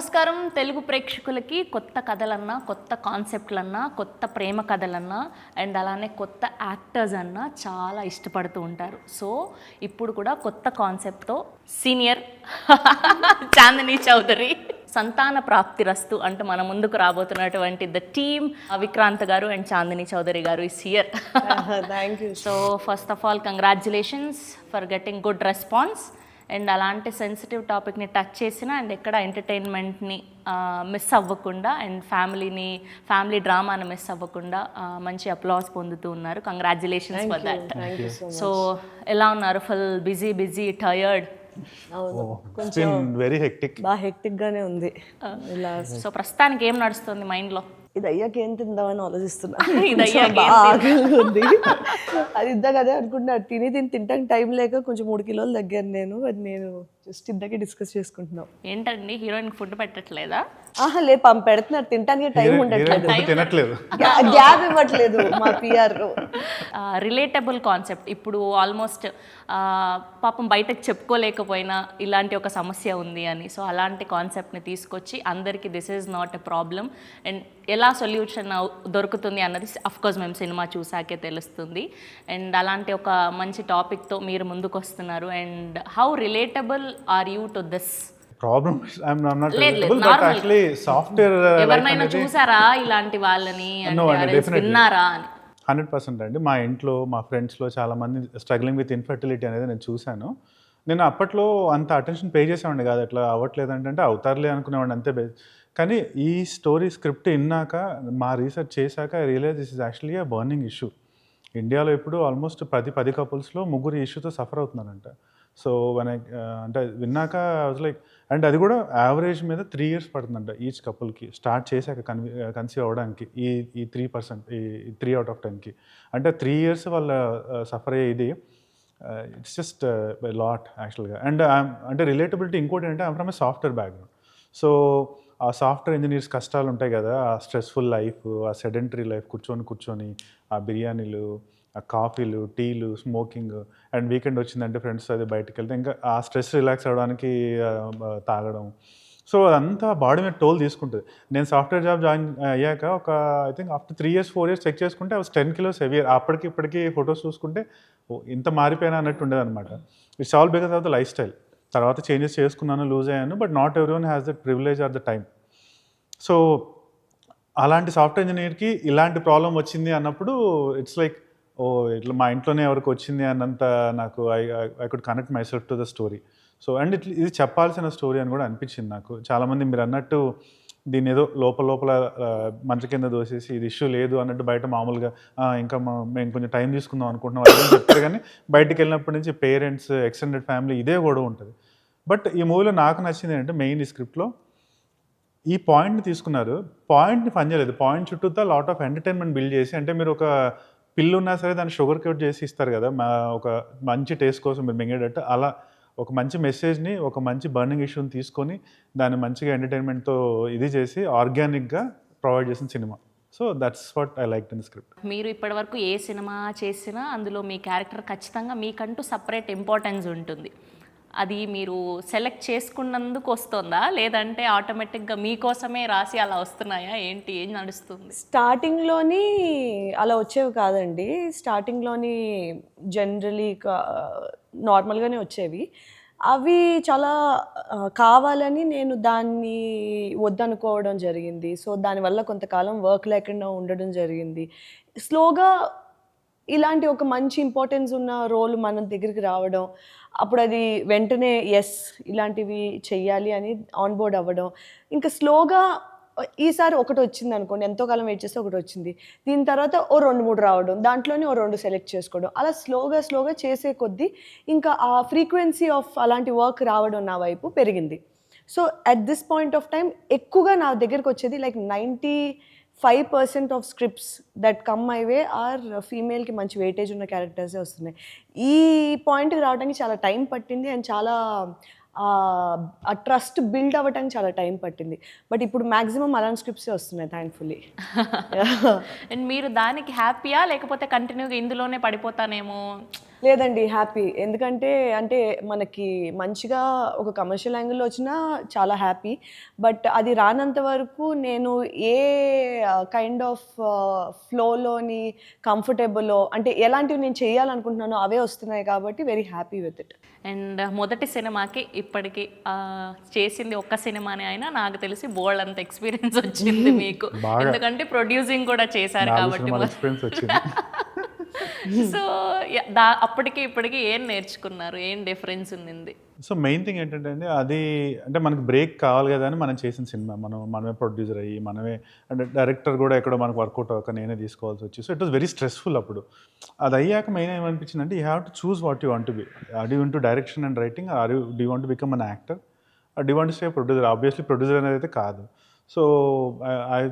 నమస్కారం తెలుగు ప్రేక్షకులకి. కొత్త కథలన్నా, కొత్త కాన్సెప్ట్లన్నా, కొత్త ప్రేమ కథలన్నా అండ్ అలానే కొత్త యాక్టర్స్ అన్నా చాలా ఇష్టపడుతూ ఉంటారు. సో ఇప్పుడు కూడా కొత్త కాన్సెప్ట్తో సీనియర్ చాందిని చౌదరి సంతాన ప్రాప్తిరస్తు అంటే మన ముందుకు రాబోతున్నటువంటి ద టీమ్ విక్రాంత్ గారు అండ్ చాందిని చౌదరి గారు is here. Thank you. So first of all congratulations for getting good response. And అలాంటి సెన్సిటివ్ టాపిక్ని టచ్ చేసిన అండ్ ఎక్కడ ఎంటర్టైన్మెంట్ని మిస్ అవ్వకుండా అండ్ ఫ్యామిలీ డ్రామాని మిస్ అవ్వకుండా మంచి అప్లాస్ పొందుతూ ఉన్నారు. Congratulations for that. సో ఎలా ఉన్నారు? Full busy tired? కొంచెం వెరీ హెక్టిక్. బాగా హెక్టిక్ గానే ఉంది. సో ప్రస్తుతానికి ఏం నడుస్తుంది మైండ్లో? ఇది అయ్యాక ఏం తిందామని ఆలోచిస్తున్నా. ఇది అయ్యాక బాగా ఆకలిగా ఉంది. అది ఇద్దాక అదే అనుకుంటున్నా. తినటానికి టైం లేక కొంచెం 3 కిలోలు తగ్గాను నేను. అది నేను జస్ట్ ఇందాకే డిస్కస్ చేసుకుంటున్నాం. ఏంటండి హీరోయిన్ ఫుడ్ పెట్టట్లేదా? లే పెడుతున్నారు, తినటానికి టైం ఉండట్లేదు, తినట్లేదు, గ్యాప్ ఇవ్వట్లేదు మా పిఆర్. Relatable concept. ఇప్పుడు ఆల్మోస్ట్ పాపం బయటకు చెప్పుకోలేకపోయినా ఇలాంటి ఒక సమస్య ఉంది అని. సో అలాంటి కాన్సెప్ట్ని తీసుకొచ్చి అందరికీ this is not a problem and ఎలా సొల్యూషన్ దొరుకుతుంది అన్నది అఫ్కోర్స్ మేము సినిమా చూసాకే తెలుస్తుంది. అండ్ అలాంటి ఒక మంచి టాపిక్తో మీరు ముందుకు వస్తున్నారు. And how relatable are you to this problem? I'm not relatable, but actually software ఎవరినైనా చూసారా ఇలాంటి వాళ్ళని, విన్నారా అని? 100% అండి. మా ఇంట్లో మా ఫ్రెండ్స్లో చాలామంది స్ట్రగ్లింగ్ విత్ ఇన్ఫర్టిలిటీ అనేది నేను చూశాను. నేను అప్పట్లో అంత అటెన్షన్ పే చేసేవాడిని కాదు. అట్లా అవ్వట్లేదు అంటే అవుతారులే అనుకునేవాడిని అంతే. కానీ ఈ స్టోరీ స్క్రిప్ట్ విన్నాక, మా రీసెర్చ్ చేశాక I realise this is actually a burning issue. ఇండియాలో ఇప్పుడు ఆల్మోస్ట్ 10 కపుల్స్లో 3 ఇష్యూతో సఫర్ అవుతున్నారంట. సో అంటే విన్నాక వాజ్ లైక్, అండ్ అది కూడా యావరేజ్ మీద 3 years పడుతుందంట ఈచ్ కపుల్కి స్టార్ట్ చేశాక కన్సీవ్ అవ్వడానికి. ఈ 3%, ఈ 3 out of 10కి అంటే 3 years వాళ్ళ సఫర్ అయ్యే ఇది. ఇట్స్ జస్ట్ లాట్ యాక్చువల్గా. అండ్ అంటే రిలేటబిలిటీ ఇంకోటి అంటే I'm from A software background. So ఆ సాఫ్ట్వేర్ ఇంజనీర్స్ కష్టాలు ఉంటాయి కదా, ఆ స్ట్రెస్ఫుల్ లైఫ్, ఆ సెడెంటరీ లైఫ్, కూర్చొని ఆ బిర్యానీలు, ఆ కాఫీలు, టీలు, స్మోకింగ్, అండ్ వీకెండ్ వచ్చిందంటే ఫ్రెండ్స్ అది బయటకు వెళ్తే ఇంకా ఆ స్ట్రెస్ రిలాక్స్ అవ్వడానికి తాగడం. సో అదంతా బాడీ మీద టోల్ తీసుకుంటుంది. నేను సాఫ్ట్వేర్ జాబ్ జాయిన్ అయ్యాక ఒక I think after 3 years 4 years check చేసుకుంటే I was 10 kilos heavier. అప్పటికి ఇప్పటికీ ఫొటోస్ చూసుకుంటే ఇంత మారిపోయినా అన్నట్టు ఉండేది అనమాట. It's all because of the lifestyle. తర్వాత చేంజెస్ చేసుకున్నాను, లూజ్ అయ్యాను, but not everyone has that privilege or the time. So అలాంటి సాఫ్ట్వేర్ ఇంజనీర్కి ఇలాంటి ప్రాబ్లం వచ్చింది అన్నప్పుడు ఇట్స్ లైక్, ఇట్లా మా ఇంట్లోనే ఎవరికి వచ్చింది అన్నంత నాకు I could connect my self to the story. So and ఇది చెప్పాల్సిన స్టోరీ అని కూడా అనిపించింది నాకు. చాలామంది మీరు అన్నట్టు దీన్ని ఏదో లోపల మంచ కింద దోసేసి ఇది ఇష్యూ లేదు అన్నట్టు బయట మామూలుగా ఇంకా మేము కొంచెం టైం తీసుకుందాం అనుకుంటున్నాం అని చెప్తారు. కానీ బయటికి వెళ్ళినప్పటి నుంచి పేరెంట్స్, ఎక్స్టెండెడ్ ఫ్యామిలీ ఇదే గొడవ ఉంటుంది. బట్ ఈ మూవీలో నాకు నచ్చింది ఏంటంటే మెయిన్ ఈ స్క్రిప్ట్లో ఈ పాయింట్ని తీసుకున్నారు. పాయింట్ని పని చేయలేదు, పాయింట్ చుట్టూతో లాట్ ఆఫ్ ఎంటర్టైన్మెంట్ బిల్డ్ చేసి, అంటే మీరు ఒక పిల్లు ఉన్నా సరే దాన్ని షుగర్ కోట్ చేసి ఇస్తారు కదా, ఒక మంచి టేస్ట్ కోసం మీరు మింగేటట్టు, అలా ఒక మంచి మెసేజ్ని, ఒక మంచి బర్నింగ్ ఇష్యూని తీసుకొని దాన్ని మంచిగా ఎంటర్టైన్మెంట్తో ఇది చేసి ఆర్గానిక్గా ప్రొవైడ్ చేసిన cinema. So that's what I like in script. మీరు ఇప్పటివరకు ఏ సినిమా చేసినా అందులో మీ క్యారెక్టర్ ఖచ్చితంగా మీకంటూ సపరేట్ ఇంపార్టెన్స్ ఉంటుంది. అది మీరు సెలెక్ట్ చేసుకున్నందుకు వస్తుందా, లేదంటే ఆటోమేటిక్గా మీకోసమే రాసి అలా వస్తున్నాయా? ఏం నడుస్తుంది? స్టార్టింగ్లోని అలా వచ్చేవి కాదండి. స్టార్టింగ్లోని జనరలీ నార్మల్గానే వచ్చేవి. అవి చాలా కావాలని నేను దాన్ని వద్దనుకోవడం జరిగింది. సో దానివల్ల కొంతకాలం వర్క్ లేకుండా ఉండడం జరిగింది. స్లోగా ఇలాంటి ఒక మంచి ఇంపార్టెన్స్ ఉన్న రోల్ మన దగ్గరికి రావడం, అప్పుడు అది వెంటనే ఎస్ ఇలాంటివి చెయ్యాలి అని ఆన్ బోర్డ్ అవ్వడం. ఇంకా స్లోగా ఈసారి ఒకటి వచ్చింది అనుకోండి, ఎంతో కాలం వెయిట్ చేస్తే ఒకటి వచ్చింది, దీని తర్వాత 2-3 రావడం, దాంట్లోనే 2 సెలెక్ట్ చేసుకోవడం, అలా స్లోగా చేసే కొద్దీ ఇంకా ఆ ఫ్రీక్వెన్సీ ఆఫ్ అలాంటి వర్క్ రావడం నా వైపు పెరిగింది. So at this point of time ఎక్కువగా నా దగ్గరికి వచ్చేది like 95% of scripts that come my way are ఫీమేల్కి మంచి వెయిటేజ్ ఉన్న క్యారెక్టర్సే వస్తున్నాయి. ఈ పాయింట్కి రావడానికి చాలా టైం పట్టింది అండ్ చాలా ఆ ట్రస్ట్ బిల్డ్ అవ్వటానికి చాలా టైం పట్టింది. బట్ ఇప్పుడు మ్యాక్సిమం అలాంటి స్క్రిప్ట్సే వస్తున్నాయి థ్యాంక్ఫుల్లీ. అండ్ మీరు దానికి హ్యాపీయా, లేకపోతే కంటిన్యూగా ఇందులోనే పడిపోతానేమో లేదండి హ్యాపీ. ఎందుకంటే అంటే మనకి మంచిగా ఒక కమర్షియల్ యాంగిల్‌లో వచ్చినా చాలా హ్యాపీ. బట్ అది రానంత వరకు నేను ఏ కైండ్ ఆఫ్ ఫ్లోలోని కంఫర్టబులో అంటే ఎలాంటివి నేను చేయాలనుకుంటున్నానో అవే వస్తున్నాయి కాబట్టి very happy with it. And మొదటి సినిమాకి ఇప్పటికి చేసింది ఒక్క సినిమానే అయినా నాకు తెలిసి బోల్డ్ అంత ఎక్స్పీరియన్స్ వచ్చింది మీకు, ఎందుకంటే ప్రొడ్యూసింగ్ కూడా చేశారు 4 కాబట్టి. సినిమాల ఎక్స్పీరియన్స్ వచ్చింది. సో అప్పటికి ఇప్పటికి ఏం నేర్చుకున్నారు, ఏం డిఫరెన్స్ ఉంది? సో మెయిన్ థింగ్ ఏంటంటే అండి, అది అంటే మనకు బ్రేక్ కావాలి కదా అని మనం చేసిన సినిమా, మనమే ప్రొడ్యూసర్ అయ్యి మనమే, అంటే డైరెక్టర్ కూడా ఎక్కడో మనకు వర్కౌట్ అవ్వక నేనే తీసుకోవాల్సి వచ్చి, so it was very stressful అప్పుడు. అది అయ్యాక మెయిన్ ఏమనిపించింది అంటే, you have to choose what you want to be. Are you into direction and writing, or you do want to become an actor, or do want to stay producer. Obviously producer అనేది అయితే కాదు. So I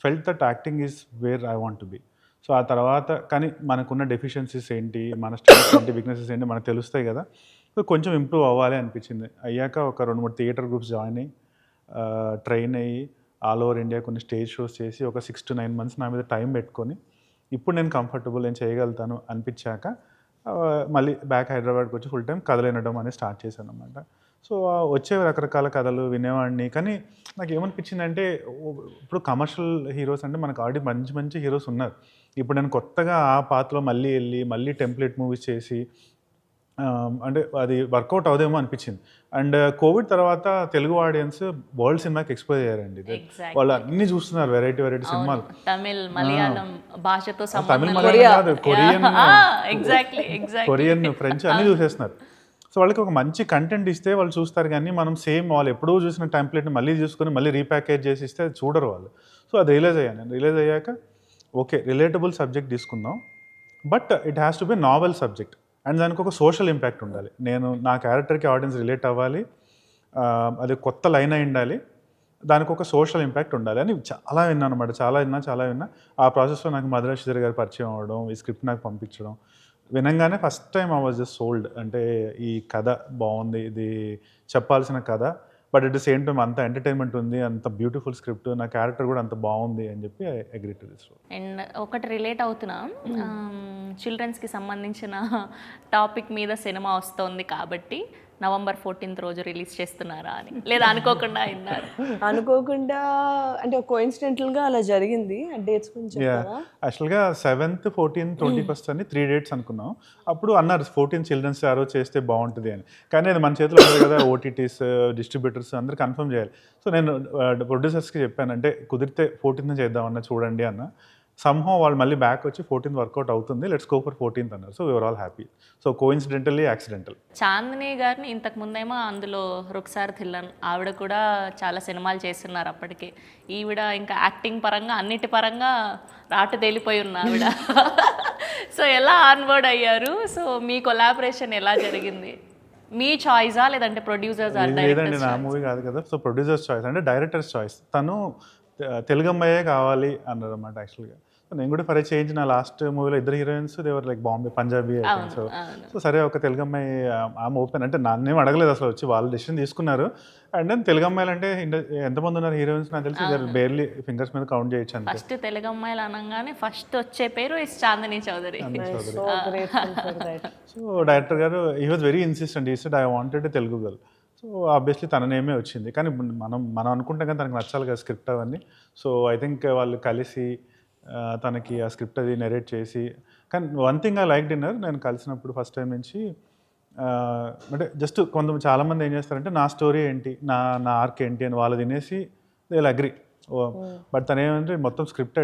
felt that acting is where I want to be. So ఆ తర్వాత కానీ మనకున్న deficiencies ఏంటి, మన strengths ఏంటి, వీక్నెసెస్ ఏంటి మనకు తెలుస్తాయి కదా. సో కొంచెం ఇంప్రూవ్ అవ్వాలి అనిపించింది. అయ్యాక ఒక 2-3 థియేటర్ గ్రూప్స్ జాయిన్ అయ్యి, ట్రైన్ అయ్యి, ఆల్ ఓవర్ ఇండియా కొన్ని స్టేజ్ షోస్ చేసి ఒక 6 to 9 months నా మీద టైం పెట్టుకొని, ఇప్పుడు నేను కంఫర్టబుల్, నేను చేయగలుగుతాను అనిపించాక మళ్ళీ బ్యాక్ హైదరాబాద్కి వచ్చి ఫుల్ టైం కథలు వినడం అనేది స్టార్ట్ చేశాను అనమాట. సో వచ్చేవి రకరకాల కథలు వినేవాడిని. కానీ నాకు ఏమనిపించిందంటే, ఇప్పుడు కమర్షియల్ హీరోస్ అంటే మనకు ఆల్రెడీ మంచి మంచి హీరోస్ ఉన్నారు. ఇప్పుడు నేను కొత్తగా ఆ పాత్రలో మళ్ళీ వెళ్ళి మళ్ళీ టెంప్లెట్ మూవీస్ చేసి అంటే అది వర్కౌట్ అవుదేమో అనిపించింది. అండ్ కోవిడ్ తర్వాత తెలుగు ఆడియన్స్ వరల్డ్ సినిమాకి ఎక్స్పోజ్ అయ్యారండి. వాళ్ళు అన్ని చూస్తున్నారు, వెరైటీ వెరైటీ సినిమాలు. తమిళ్, మలయాళం భాషతో తమిళ్, మలయాళం కాదు, కొరియన్, ఫ్రెంచ్ అన్ని చూసేస్తున్నారు. సో వాళ్ళకి ఒక మంచి కంటెంట్ ఇస్తే వాళ్ళు చూస్తారు, కానీ మనం సేమ్ వాళ్ళు ఎప్పుడూ చూసిన టెంప్లెట్ని మళ్ళీ చూసుకొని మళ్ళీ రీప్యాకేజ్ చేసి ఇస్తే చూడరు వాళ్ళు. సో అది రియలైజ్ అయ్యాను. నేను రియలైజ్ అయ్యాక ఓకే, రిలేటబుల్ సబ్జెక్ట్ తీసుకుందాం, but it has to be novel subject and దానికి ఒక సోషల్ ఇంపాక్ట్ ఉండాలి. నేను నా క్యారెక్టర్కి ఆడియన్స్ రిలేట్ అవ్వాలి, అది కొత్త లైన్ అయి ఉండాలి, దానికి ఒక సోషల్ ఇంపాక్ట్ ఉండాలి అని చాలా విన్నాను అనమాట. చాలా విన్నా. ఆ ప్రాసెస్లో నాకు మధురా శ్రీధర్ గారు పరిచయం అవ్వడం, ఈ స్క్రిప్ట్ నాకు పంపించడం, వినంగానే first time I was just sold. అంటే ఈ కథ బాగుంది, ఇది చెప్పాల్సిన కథ, but at the same time అంత ఎంటర్టైన్మెంట్ ఉంది, అంత బ్యూటిఫుల్ స్క్రిప్ట్, నా క్యారెక్టర్ కూడా అంత బాగుంది అని చెప్పి I agree to this role. And ఒకటి రిలేట్ అవుతున్నా, చిల్డ్రన్స్కి సంబంధించిన టాపిక్ మీద సినిమా వస్తుంది కాబట్టి November 14th రోజు రిలీజ్ చేస్తున్నారా అని, లేదా అనుకోకుండా అయినారు? అనుకోకుండా అంటే కోఇన్సిడెంటల్గా అలా జరిగింది. డేట్స్ కొంచెం యాక్చువల్గా 7th, 14th, 21st అని 3 dates అనుకున్నాం. అప్పుడు అన్నారు 14 చిల్డ్రన్స్ ఆ రోజు చేస్తే బాగుంటుంది అని. కానీ అది మన చేతిలో ఉంది కదా, ఓటీటీస్, డిస్ట్రిబ్యూటర్స్ అందరూ కన్ఫర్మ్ చేయాలి. సో నేను ప్రొడ్యూసర్స్కి చెప్పాను, అంటే కుదిరితే 14th చేద్దామన్నా చూడండి అన్న. సమ్హౌ వాళ్ళు మళ్ళీ బ్యాక్ వచ్చి 14th వర్కౌట్ అవుతుంది, లెట్స్ గో ఫర్ 14th అన్నారు. So we're all happy. So coincidentally accidental. Chandini గారిని ఇంతకు ముందేమో అందులో రుక్సార్ థిల్లన్, ఆవిడ కూడా చాలా సినిమాలు చేస్తున్నారు అప్పటికే. ఈవిడ ఇంకా యాక్టింగ్ పరంగా అన్నిటి పరంగా రాటు తేలిపోయి ఉన్న ఆవిడ. సో ఎలా ఆన్బోర్డ్ అయ్యారు? సో మీ కొలాబరేషన్ ఎలా జరిగింది? మీ చాయిసా లేదంటే ప్రొడ్యూసర్స్? లేదండి, నా మూవీ కాదు కదా. సో ప్రొడ్యూసర్స్ చాయిస్ అంటే డైరెక్టర్స్ చాయిస్. తను తెలుగు అమ్మాయే కావాలి అన్నారు అన్నమాట యాక్చువల్గా. సో నేను కూడా ఫర్ చేంజ్, నా లాస్ట్ మూవీలో 2 హీరోయిన్స్ దేవర్ లైక్ బాంబే పంజాబీ అయితే. సో సరే ఒక తెలుగు అమ్మాయి ఆమె ఓపెన్, అంటే నన్నేం అడగలేదు అసలు, వచ్చి వాళ్ళు డెసిషన్ తీసుకున్నారు. అండ్ దెన్ తెలుగు అమ్మాయిలు అంటే ఎంతమంది ఉన్నారు హీరోయిన్స్ నాకు తెలిసి బేర్లీ ఫింగర్స్ మీద కౌంట్ చేయొచ్చు అంతే. ఫస్ట్ తెలుగు అమ్మాయిలు అనగానే ఫస్ట్ వచ్చే పేరు is Chandini Chowdary. So director గారు he was very insistent, he said I wanted Telugu girl. So obviously తన నేమే వచ్చింది, కానీ మనం అనుకుంటాం కానీ తనకు నచ్చాలి కదా స్క్రిప్ట్ అవన్నీ. సో ఐ థింక్ వాళ్ళు కలిసి తనకి ఆ స్క్రిప్ట్ అది నెరేట్ చేసి, కానీ one thing I like dinner, నేను కలిసినప్పుడు ఫస్ట్ టైం నుంచి అంటే జస్ట్ చాలామంది ఏం చేస్తారంటే నా స్టోరీ ఏంటి, నా ఆర్క్ ఏంటి అని వాళ్ళు తినేసి దే విల్ అగ్రీ. బట్ తను ఏమంటే మొత్తం స్క్రిప్ట్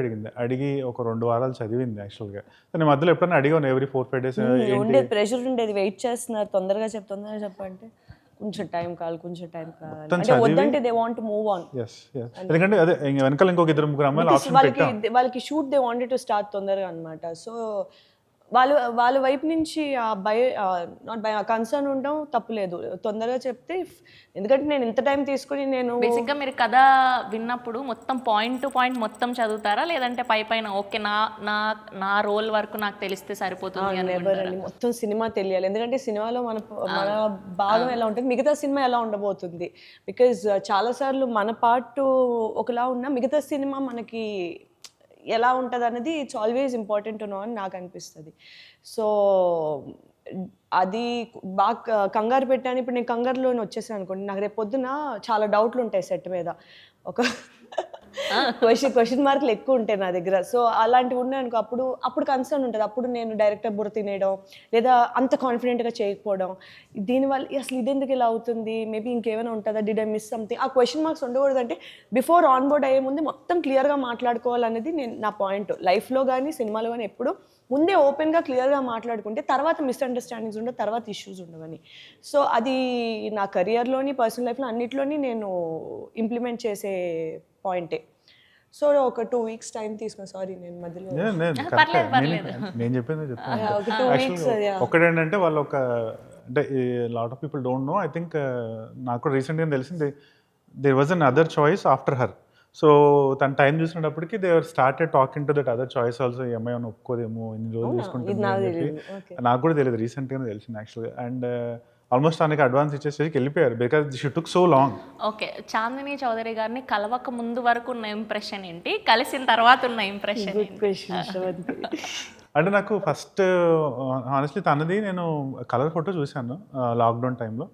అడిగి ఒక 2 వారాలు చదివింది యాక్చువల్గా. తన మధ్యలో ఎప్పుడైనా అడిగాను ఎవ్రీ 4-5 days. ఉండేది ప్రెషర్ ఉండేది, వెయిట్ చేస్తున్నారు, తొందరగా చెప్పంటే కొంచెం టైం కావాలి అంటే వద్దంటే దే వాంట్ మూవ్ ఆన్. ఎందుకంటే అదే వెనకాల ఇంకొక 2-3 అమ్మాయిలు వాళ్ళకి shoot they wanted to start తొందరగా అనమాట. సో వాళ్ళ వైపు నుంచి ఆ కన్సర్న్ ఉండడం తప్పులేదు, తొందరగా చెప్తే. ఎందుకంటే నేను ఇంత టైం తీసుకుని నేను బేసిక్గా మీరు కథ విన్నప్పుడు మొత్తం పాయింట్ టు పాయింట్ మొత్తం చదువుతారా, లేదంటే పైన ఓకే నా రోల్ వరకు నాకు తెలిస్తే సరిపోతుంది అని? మొత్తం సినిమా తెలియాలి, ఎందుకంటే సినిమాలో మన భాగం ఎలా ఉంటుంది, మిగతా సినిమా ఎలా ఉండబోతుంది. బికాజ్ చాలాసార్లు మన పార్ట్ ఒకలా ఉన్నా మిగతా సినిమా మనకి ఎలా ఉంటుంది అనేది it's always important to know అని నాకు అనిపిస్తుంది. సో అది బాగా కంగారు పెట్టాను. ఇప్పుడు నేను కంగారులోనే వచ్చేసాను అనుకోండి, నాకు రేపు పొద్దున చాలా డౌట్లు ఉంటాయి సెట్ మీద. ఒక క్వశ్చన్ మార్కులు ఎక్కువ ఉంటాయి నా దగ్గర. సో అలాంటివి ఉన్నాయనుకో, అప్పుడు కన్సర్న్ ఉంటుంది. అప్పుడు నేను డైరెక్టర్ బుర్ర తినేయడం, లేదా అంత కాన్ఫిడెంట్గా చేయకపోవడం, దీనివల్ల అసలు ఇదెందుకు ఇలా అవుతుంది, మేబీ ఇంకేమైనా ఉంటుందా, డిడ్ ఐ మిస్ సంథింగ్, ఆ క్వశ్చన్ మార్క్స్ ఉండకూడదంటే బిఫోర్ ఆన్ బోర్డ్ అయ్యే ముందు మొత్తం క్లియర్గా మాట్లాడుకోవాలనేది నా పాయింట్. లైఫ్లో కానీ సినిమాలో కానీ ఎప్పుడు ముందే ఓపెన్గా క్లియర్గా మాట్లాడుకుంటే తర్వాత మిస్అండర్స్టాండింగ్స్ ఉండవు, తర్వాత ఇష్యూస్ ఉండవని. సో అది నా కెరియర్లోని పర్సనల్ లైఫ్లో అన్నిట్లోని నేను ఇంప్లిమెంట్ చేసే పాయింటే. సో ఒక 2 weeks టైం తీసుకుని, సారీ నేను మధ్యలో నేను చెప్పింది ఒక 2 weeks ఒకటేంటంటే వాళ్ళు అంటే lot of people don't know. I think నాకు కూడా రీసెంట్గా తెలిసింది, there was another choice after her. So తన టైం చూసినప్పటికీ they started talking to that other choice also. ఈ అమ్మాయి ఏమైనా ఒప్పుకోదేమో, ఇన్ని రోజులు తీసుకుంటుంది అని చెప్పి. నాకు కూడా తెలియదు, రీసెంట్గానే తెలిసింది యాక్చువల్గా. అండ్ ఆల్మోస్ట్ తనకి అడ్వాన్స్ ఇచ్చేసి వెళ్ళిపోయారు because she took so long. Okay, Chandini Chowdary గారిని కలవక ముందు వరకు ఉన్న ఇంప్రెషన్ ఏంటి, కలిసిన తర్వాత ఉన్న ఇంప్రెషన్ అంటే నాకు ఫస్ట్ హానెస్ట్లీ తనది నేను కలర్ ఫోటో చూశాను లాక్డౌన్ టైంలో.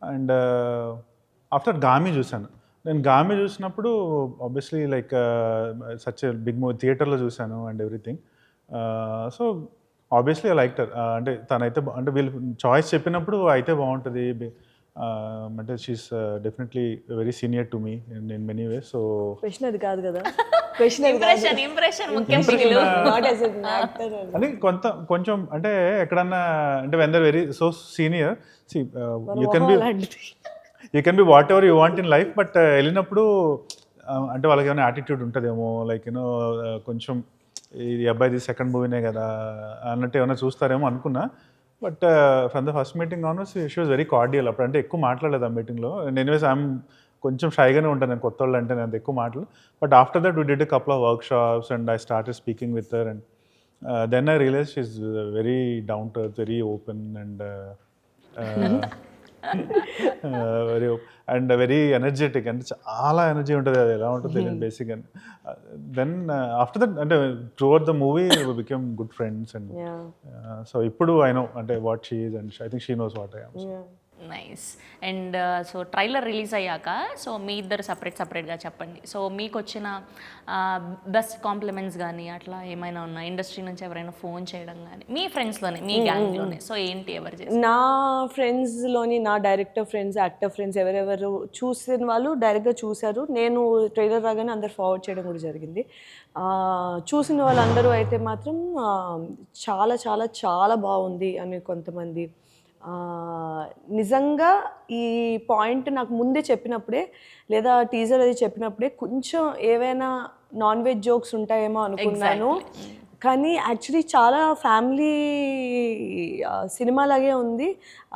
అండ్ ఆఫ్టర్ గామి చూశాను. నేను గామి చూసినప్పుడు obviously like such big movie థియేటర్లో చూశాను and everything. So obviously I like her. అంటే తనైతే అంటే వీళ్ళు చాయిస్ చెప్పినప్పుడు అయితే బాగుంటుంది. అంటే she's definitely very senior to me in many ways. So question అది కాదు కదా, అని కొంచెం అంటే ఎక్కడన్నా అంటే when they're very so senior, you can be whatever you want in life. But వెళ్ళినప్పుడు అంటే వాళ్ళకి ఏమైనా యాటిట్యూడ్ ఉంటుందేమో, లైక్ యూనో కొంచెం ఈ అబ్బాయిది సెకండ్ మూవీనే కదా అన్నట్టు ఏమైనా చూస్తారేమో అనుకున్నా. But from the first meeting on she was very cordial. అప్పుడు అంటే ఎక్కువ మాట్లాడలేదు ఆ మీటింగ్లో. ఎనీవేస్ ఐఎమ్ కొంచెం షైగానే ఉంటాను నేను, కొత్త వాళ్ళు అంటే నేను అంత ఎక్కువ మాటలు. But after that we did a couple of workshops and I started speaking with her. And then I realise she is very down to earth, very open and very and very energetic. అంటే చాలా energy ఉంటుంది, అది ఎలా ఉంటుందో తెలియదు basic. And then after that అంటే throughout the movie we become good friends. And so ఇప్పుడు I know అంటే what she is and I think she knows what I am. Nice. And so trailer release అయ్యాక so మీ ఇద్దరు సపరేట్గా చెప్పండి. So మీకు వచ్చిన best compliments కానీ అట్లా ఏమైనా ఉన్నా, ఇండస్ట్రీ నుంచి ఎవరైనా ఫోన్ చేయడం కానీ, మీ ఫ్రెండ్స్లోనే, మీ గ్యాంగ్లోనే, సో ఏంటి ఎవరు చేస్తారు? నా ఫ్రెండ్స్లోని నా డైరెక్టర్ ఫ్రెండ్స్, యాక్టర్ ఫ్రెండ్స్ ఎవరెవరు చూసిన వాళ్ళు డైరెక్ట్గా చూశారు. నేను ట్రైలర్ రాగానే అందరు ఫార్వర్డ్ చేయడం కూడా జరిగింది. చూసిన వాళ్ళందరూ అయితే మాత్రం చాలా చాలా చాలా బాగుంది అని కొంతమంది. నిజంగా ఈ పాయింట్ నాకు ముందే చెప్పినప్పుడే, లేదా టీజర్ అది చెప్పినప్పుడే కొంచెం ఏవైనా నాన్ వెజ్ జోక్స్ ఉంటాయేమో అనుకున్నాను. కానీ యాక్చువల్లీ చాలా ఫ్యామిలీ సినిమా లాగే ఉంది.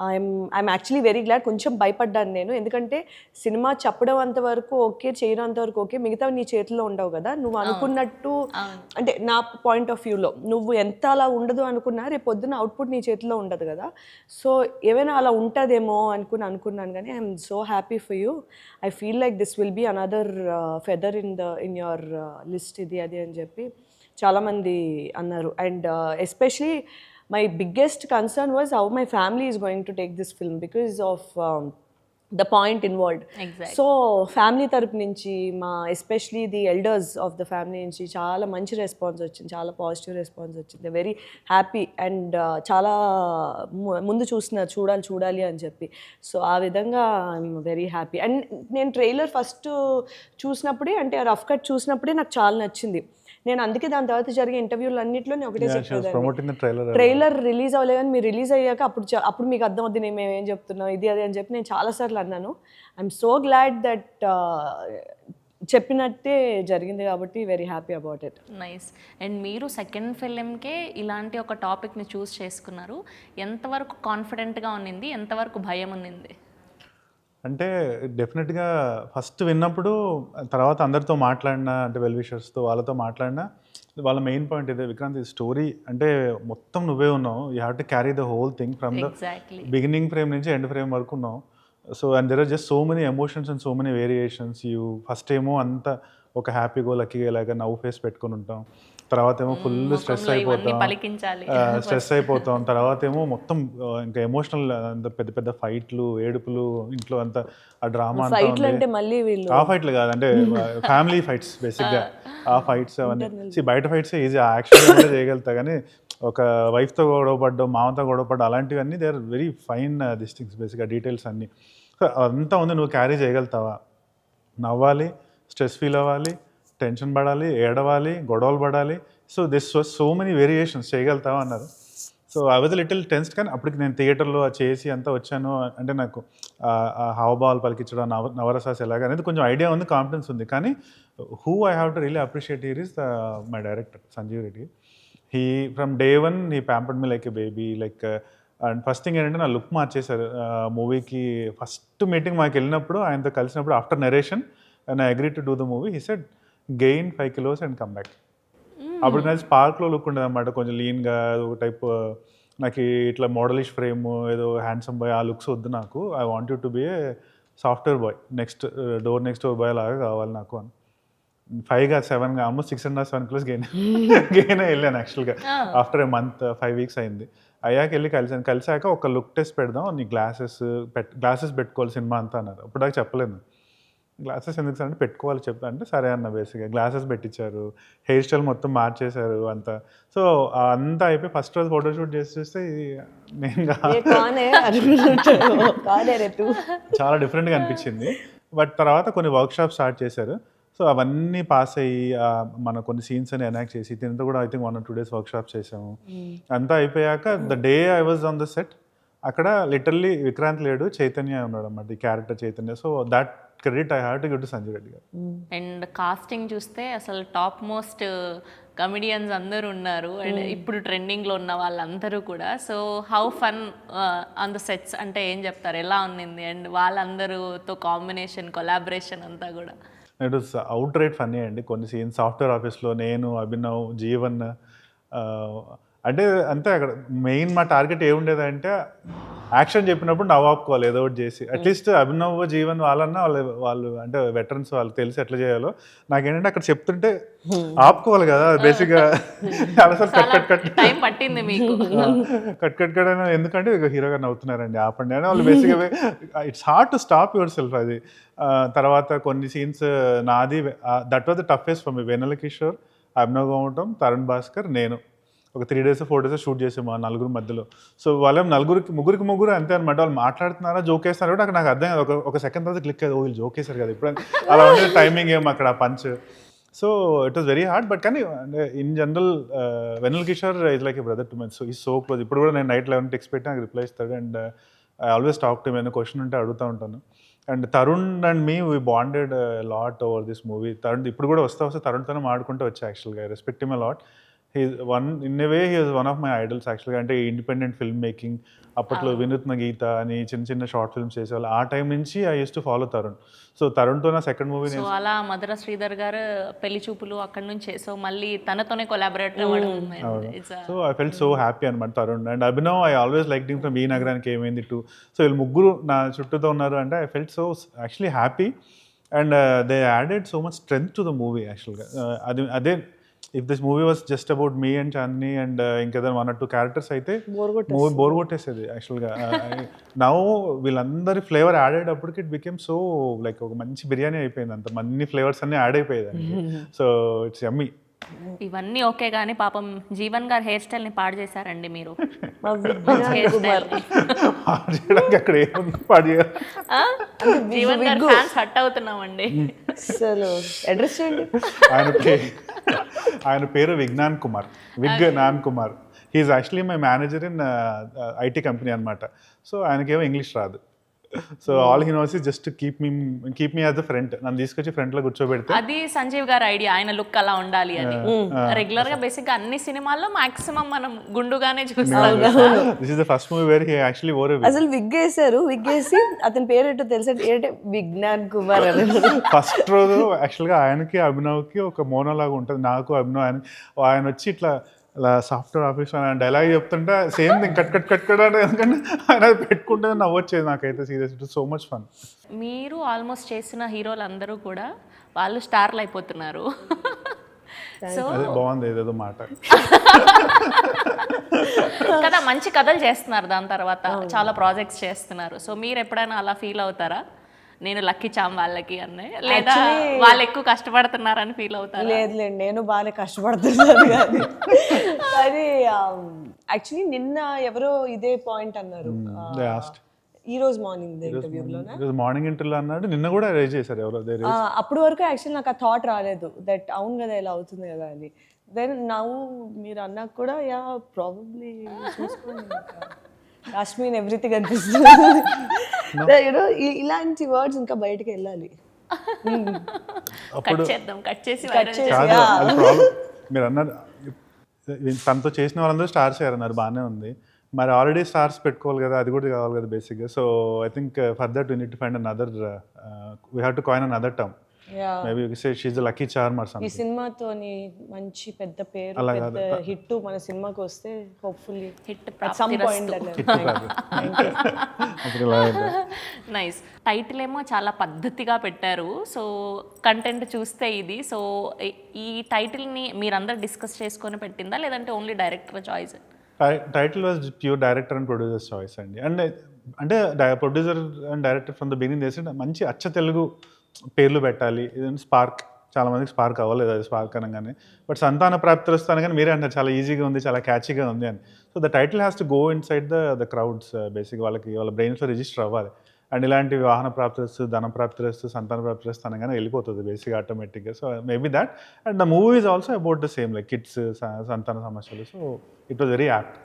I'm actually very glad. కొంచెం భయపడ్డాను నేను, ఎందుకంటే సినిమా చెప్పడం అంతవరకు ఓకే, చేయడం అంతవరకు ఓకే, మిగతా నీ చేతిలో ఉండవు కదా. నువ్వు అనుకున్నట్టు అంటే నా పాయింట్ ఆఫ్ వ్యూలో నువ్వు ఎంత అలా ఉండదు అనుకున్నా రేపు పొద్దున్న అవుట్పుట్ నీ చేతిలో ఉండదు కదా. సో ఏమైనా అలా ఉంటుందేమో అనుకున్నాను. కానీ I'm so happy for you. I feel like this will be another feather in your list ఇది అది అని చెప్పి చాలామంది అన్నారు. And especially my biggest concern was how my family is going to take this film because of the point involved. So family తరపు నుంచి especially the elders of the family నుంచి చాలా మంచి రెస్పాన్స్ వచ్చింది, చాలా పాజిటివ్ రెస్పాన్స్ వచ్చింది. Very happy. And చాలా ముందు చూడాలి అని చెప్పి. సో ఆ విధంగా ఐఎమ్ వెరీ హ్యాపీ. అండ్ నేను ట్రైలర్ ఫస్ట్ చూసినప్పుడే, అంటే రఫ్ కట్ చూసినప్పుడే నాకు చాలా నచ్చింది. నేను అందుకే దాని తర్వాత జరిగే ఇంటర్వ్యూలు అన్నింటిలో నేను ఒకటే చెప్పేదాన్ని, ట్రైలర్ రిలీజ్ అవ్వలేదు కానీ మీరు రిలీజ్ అయ్యాక అప్పుడు మీకు అర్థం అవుతుంది నేను మేము ఏం చెప్తున్నాం ఇది అది అని చెప్పి నేను చాలాసార్లు అన్నాను. ఐఎమ్ సో గ్లాడ్ దట్ చెప్పినట్టే జరిగింది కాబట్టి very happy about it. Nice. And మీరు సెకండ్ ఫిలింకే ఇలాంటి ఒక టాపిక్ని చూస్ చేసుకున్నారు. ఎంతవరకు కాన్ఫిడెంట్గా ఉన్నింది, ఎంతవరకు భయం ఉన్నింది? అంటే డెఫినెట్గా ఫస్ట్ విన్నప్పుడు, తర్వాత అందరితో మాట్లాడినా, అంటే వెల్ విషర్స్తో వాళ్ళతో మాట్లాడినా, వాళ్ళ మెయిన్ పాయింట్ ఇదే, విక్రాంత్ ఈ స్టోరీ అంటే మొత్తం నువ్వే ఉన్నావు, you have to carry the whole thing from the beginning frame నుంచి ఎండ్ ఫ్రేమ్ వరకు ఉన్నావు. So and there are just so many emotions and so many variations. You first ఏమో అంతా ఒక హ్యాపీగో లక్కీగా లాగా నవ్వు ఫేస్ పెట్టుకొని ఉంటాం. తర్వాత ఏమో ఫుల్ స్ట్రెస్ ముఖంలో ఇవన్నీ అయిపోతాం, పలికించాలి. స్ట్రెస్ అయిపోతాం. తర్వాత ఏమో మొత్తం ఇంకా ఎమోషనల్, అంత పెద్ద పెద్ద ఫైట్లు, ఏడుపులు, ఇంట్లో అంతా ఆ డ్రామా అంతా ఫైట్లు ఉంది. అంటే మళ్ళీ వీళ్ళు ఆ ఫైట్లు కాదు, అంటే ఫ్యామిలీ ఫైట్స్ బేసిక్గా. ఆ ఫైట్స్ అవన్నీ బయట ఫైట్స్ ఈజీ, యాక్షన్ చేయగలుగుతా, కానీ ఒక వైఫ్తో గొడవపడ్డం, మామతో గొడవపడ్డం, అలాంటివన్నీ they are very fine this things బేసిక్గా, డీటెయిల్స్ అన్నీ. సో అంతా ఉంది, నువ్వు క్యారీ చేయగలుగుతావా? నవ్వాలి, స్ట్రెస్ ఫీల్ అవ్వాలి, టెన్షన్ పడాలి, ఏడవాలి, గొడవలు పడాలి. So this was so many variations, చేయగలుగుతావా అన్నారు. So I was little tensed, కానీ అప్పటికి నేను థియేటర్లో చేసి అంతా వచ్చాను అంటే నాకు ఆ హావభావాలు పలికించడం, నవరసాస్ ఎలాగ అనేది కొంచెం ఐడియా ఉంది, కాన్ఫిడెన్స్ ఉంది. కానీ who I have to really appreciate here is my director Sanjeev Reddy. He from day one he pampered me like a baby, like. And first thing ఏంటంటే నా లుక్ మార్చేశారు మూవీకి. ఫస్ట్ మీటింగ్ మాకు వెళ్ళినప్పుడు, ఆయనతో కలిసినప్పుడు, after narration and I agree to do the movie, he said gain 5 kilos and come back. అప్పుడు నాకు స్పార్క్లో లుక్ ఉండదు అనమాట, కొంచెం లీన్గా ఒక టైప్. నాకు ఇట్లా మోడలిష్ ఫ్రేమ్, ఏదో హ్యాండ్సమ్ బాయ్, ఆ లుక్స్ వద్దు నాకు. I want you to be a software boy, next door boy లాగా కావాలి నాకు అని. 5 7 ఆల్మోస్ట్ 6.5 kilos గెయిన్ వెళ్ళాను యాక్చువల్గా. ఆఫ్టర్ ఏ మంత్ 5 weeks అయింది. అయ్యాక వెళ్ళి కలిసాక ఒక లుక్ టెస్ట్ పెడదాం, నీ గ్లాసెస్ పెట్టుకోవాలి సినిమా అంతా అన్నారు. అప్పుడు నాకు చెప్పలేదు, గ్లాసెస్ ఎందుకు సార్ అంటే పెట్టుకోవాలి చెప్తా అంటే సరే అన్న. బేసిక్గా గ్లాసెస్ పెట్టించారు, హెయిర్ స్టైల్ మొత్తం మార్చేశారు అంతా. సో అంతా అయిపోయి ఫస్ట్ రోజు ఫోటోషూట్ చేసి చూస్తే ఇది నేను చాలా డిఫరెంట్గా అనిపించింది. బట్ తర్వాత కొన్ని వర్క్షాప్ స్టార్ట్ చేశారు. సో అవన్నీ పాస్ అయ్యి మన కొన్ని సీన్స్ అని ఎనాక్ట్ చేసి దీంతో కూడా I think 1 or 2 days workshop చేసాము. అంతా అయిపోయాక the day I was on the set, అక్కడ లిటరల్లీ విక్రాంత్ లేడు, చైతన్య ఉన్నాడు అన్నమాట, ఈ character Chaitanya. So that credit I have to give to Sanjay Reddy గారు. అండ్ కాస్టింగ్ చూస్తే అసలు టాప్ మోస్ట్ కమెడియన్స్ అందరూ ఉన్నారు, అండ్ ఇప్పుడు ట్రెండింగ్లో ఉన్న వాళ్ళందరూ కూడా. So how fun on the sets అంటే ఏం చెప్తారు, ఎలా ఉన్నింది? అండ్ వాళ్ళందరూతో కాంబినేషన్, కొలాబరేషన్ అంతా కూడా. It was out right funny అండి. కొన్ని సీన్స్ సాఫ్ట్వేర్ ఆఫీస్లో నేను, అభినవ్, జీవన్, అంటే అంతే. అక్కడ మెయిన్ మా టార్గెట్ ఏముండేదంటే యాక్షన్ చెప్పినప్పుడు నవ్వు ఆపుకోవాలి ఏదో ఒకటి చేసి. అట్లీస్ట్ అభినవ్, జీవన్ వాళ్ళన్నా వాళ్ళు అంటే వెటరన్స్, వాళ్ళకి తెలిసి ఎట్లా చేయాలో. నాకేంటంటే అక్కడ చెప్తుంటే ఆపుకోవాలి కదా బేసిక్గా. చాలాసార్లు కట్ టైం పట్టింది మీకు. కట్ అయినా ఎందుకంటే హీరో గారు నవ్వుతున్నారండి, ఆపండి అని వాళ్ళు బేసిక్గా. It's hard to stop yourself అది. తర్వాత కొన్ని సీన్స్ నాది, that was the toughest for me. Vennela Kishore, Abhinav Gautam, Tarun Bhaskar, నేను ఒక 3 days 4 days షూట్ చేసాము ఆ నలుగురు మధ్యలో. సో వాళ్ళేం ముగ్గురు అంతే అనమాట. వాళ్ళు మాట్లాడుతున్నారా, జోక్ వేస్తున్నారా కూడా నాకు అర్థం కాదు. ఒక సెకండ్ తర్వాత క్లిక్ అయ్యేది, వీళ్ళు జోక్ వేసారు కదా ఇప్పుడు అలా ఉండేది. టైమింగ్ ఏమో అక్కడ punch. So it was very hard. But కానీ అంటే in general Vennela Kishore is like A brother to my. So ఈ సో క్లోజ్. ఇప్పుడు కూడా నేను నైట్ 11 టెక్స్ట్ పెట్టి నాకు రిప్లై ఇస్తాడు. And I always talk to ఏమైనా క్వశ్చన్ ఉంటే అడుగుతూ ఉంటాను. And Tarun and me we bonded lot over this movie. Tarun ఇప్పుడు కూడా వస్తే తరుణ్తోనే మాడుకుంటూ వచ్చా యాక్చువల్గా. I respect him a lot. In a way he was one of my idols యాక్చువల్గా. అంటే ఇండిపెండెంట్ ఫిల్మ్ మేకింగ్ అప్పట్లో వినూత్న గీత అని చిన్న షార్ట్ ఫిల్మ్స్ చేసేవాళ్ళు. ఆ టైం నుంచి I use to follow Tarun. So తరుణ్తో నా సెకండ్ మూవీ. సో అలా మధుర శ్రీధర్ గారు పెళ్లి చూపులు అక్కడ నుంచి, సో మళ్ళీ తనతోనే కొలాబరేట్ అవ్వడం. So I felt so happy అనమాట Tarun. And Abhinav I always like him from Ee Nagaraniki ఏమైంది టూ. సో వీళ్ళు ముగ్గురు నా చుట్టూతో ఉన్నారు అంటే I felt so actually happy. And they added so much strength to the movie యాక్చువల్గా. అదే if this movie was just about me and Chandini and ఇంకేదైనా 1 or 2 characters అయితే మూవీ బోర్ కొట్టేసేది యాక్చువల్గా. నౌ వీళ్ళందరి ఫ్లేవర్ యాడ్ అయ్యేటప్పటికి ఇట్ బికేమ్ సో లైక్ ఒక మంచి బిర్యానీ అయిపోయింది. అంత అన్ని ఫ్లేవర్స్ అన్నీ యాడ్ అయిపోయేది. సో ఇట్స్ యమ్మీ. ఇవన్నీ ఓకే కానీ పాపం జీవన్ గారు హెయిర్ స్టైల్ ని పాడు చేశారండి మీరు. అక్కడ ఏముంది పాడు చేయాలి. జీవన్ గారు ఫ్యాన్స్ హట్ అవుతున్నామండి. అడ్రస్ చేయండి. ఆయన పేరు Vignan Kumar. He's actually my manager in IT company అనమాట. సో ఆయనకేమో ఇంగ్లీష్ రాదు. So all he knows is just keep me as a front. నన్ను తీసుకొచ్చి ఫ్రంట్ లో కూర్చోబెడితే అది సంజీవ్ గారి ఐడియా, ఆయన లుక్ అలా ఉండాలి అని. రెగ్యులర్ గా బేసిక్ గా అన్ని సినిమాల్లో మాక్సిమం మనం గుండుగానే చూస్తాం. This is the first movie where he actually wore a wig. అసలు విగ్ వేసి అతని పేరు ఏంటో తెలుసా? ఏంటంటే విజ్ఞాన్ కుమార్ అని. ఫస్ట్ రోజు యాక్చువల్గా ఆయనకి అభినవ్కి ఒక మోనోలాగా ఉంటుంది. నాకు అభినవ్ ఆయన వచ్చి ఇట్లా సాఫ్ట్వేర్ ఆఫీస్ అని డైలాగ్ చెప్తుంటే సేమ్ థింగ్ కట్ ఎందుకంటే ఆయన పెట్టుకుంటే నవ్వొచ్చేది నాకైతే. Serious, it so much fun. మీరు ఆల్మోస్ట్ చేసిన హీరోలు అందరూ కూడా వాళ్ళు స్టార్లు అయిపోతున్నారు. సో అదే బాగుంది ఏదేదో మాట. కదా మంచి కథలు చేస్తున్నారు, దాని తర్వాత చాలా ప్రాజెక్ట్స్ చేస్తున్నారు. సో మీరు ఎప్పుడైనా అలా ఫీల్ అవుతారా, నేను లక్కీ చామ్ వాళ్ళకి అని, లేదా వాళ్ళు ఎక్కువ కష్టపడుతున్నారని ఫీల్ అవుతారా? లేదులేండి, నేను బాగానే కష్టపడుతున్నాను కానీ యాక్చువల్లీ నిన్న ఎవరో ఇదే పాయింట్ అన్నారు ఈ రోజు మార్నింగ్ ఇంటర్వ్యూలోనే. మార్నింగ్ ఇంటర్వ్యూలో అన్నాడు, నిన్న కూడా రేజ్ చేశారు ఎవరో. అప్పటి వరకు యాక్చువల్లీ నాకు ఆ థాట్ రాలేదు దట్ అవును కదా ఇలా అవుతుంది కదా అని. దెన్ నవ్వు మీరు అన్నాక కూడా యా ప్రాబబ్లీ చూసుకోండి కాశ్మీర్ ఎవ్రీథింగ్ అనిపిస్తుంది. యూనో ఇలాంటి వర్డ్స్ ఇంకా బయటకు వెళ్ళాలి. కట్ చేద్దాం, కట్ చేసి కాదు అది ప్రాబ్లం. మీరు అన్నారు తనతో చేసిన వాళ్ళందరూ స్టార్స్ అన్నారు, బాగానే ఉంది. మరి ఆల్రెడీ స్టార్స్ పెట్టుకోవాలి కదా, అది కూడా కావాలి కదా బేసిక్గా. So I think for that we need to find another, we have to coin another term. Maybe you say she is the lucky charm or ఈ సంథింగ్. సినిమాతోని మంచి పెద్ద పేరు, పెద్ద హిట్ మన సినిమాకి వస్తే hopefully hit at some point nice. Title ఏమో చాలా పద్ధతిగా పెట్టారు, సో కంటెంట్ చూస్తే ఇది. సో ఈ టైటిల్ని మీరందరూ డిస్కస్ చేసుకొని పెట్టిందా, లేదంటే only director choice? Title was pure director and producer choice అండి. అండ్ అంటే producer and director from the beginning చేసి మంచి అచ్చ తెలుగు పేర్లు పెట్టాలి. ఇదంటే స్పార్క్, చాలా మందికి స్పార్క్ అవ్వలేదు అది స్పార్క్ అనగానే. బట్ సంతాన ప్రాప్తి వస్తాను కానీ మీరే అంటారు చాలా ఈజీగా ఉంది, చాలా క్యాచీగా ఉంది అని. So the title has to go in side the crowds basic, వాళ్ళ బ్రెయిన్స్లో రిజిస్టర్ అవ్వాలి. అండ్ ఇలాంటి వాహన ప్రాప్తిరస్తు, ధన ప్రాప్తిరస్తు, సంతాన ప్రాప్తిరస్తు అనగానే వెళ్ళిపోతుంది బేసిక్ ఆటోమేటిక్గా. So maybe that. And the movie is also about the same, like kids, సంతాన సమస్యలు. So it was very apt.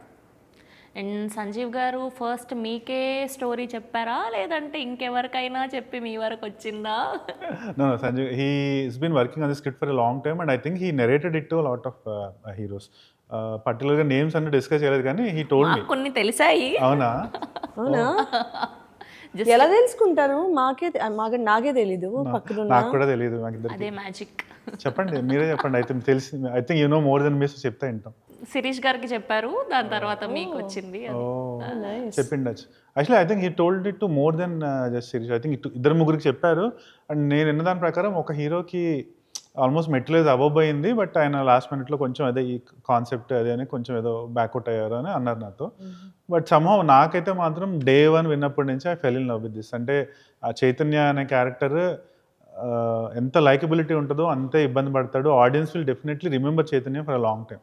And Sanjeev garu first మీకే స్టోరీ చెప్పారా, లేదంటే ఇంకెవరికైనా చెప్పి మీ వరకు వచ్చిందా? No, Sanjeev, he's been working on the script for a long time and I think he narrated it to a lot of heroes. పర్టికులర్గా names అన్ని discuss చేయలేదు కానీ he told me. కొన్ని తెలిసాయి. అవునా? అవునా? ఎలా తెలుసుకుంటారు? నాకే తెలీదు, పక్కన నాకు కూడా తెలియదు. నాకు ఇద్దరు అదే మ్యాజిక్. చెప్పండి, మీరే చెప్పండి. అయితే తెలిసి I think you know more than me, చెప్తా వింటాం. శిరీష్ గారికి చెప్పారు, దాని తర్వాత మీకు వచ్చింది. చెప్పిండచ్చు. Actually I think he told it to more than just series. I think ఇద్దరు ముగ్గురికి చెప్పారు. అండ్ నేను విన్న దాని ప్రకారం ఒక హీరోకి ఆల్మోస్ట్ మెట్లేదు అబౌవ్ అయింది, బట్ ఆయన లాస్ట్ మినిట్లో కొంచెం అదే ఈ కాన్సెప్ట్ అదే అని కొంచెం ఏదో బ్యాక్అవుట్ అయ్యారు అని అన్నారు నాతో. బట్ సమ్హౌ నాకైతే మాత్రం డే 1 విన్నప్పటి నుంచి I fell in love with this. అంటే ఆ చైతన్య అనే క్యారెక్టర్ ఎంత లైకబిలిటీ ఉంటుందో అంతే ఇబ్బంది పడతాడు. Audience will definitely remember Chaitanya for a long time.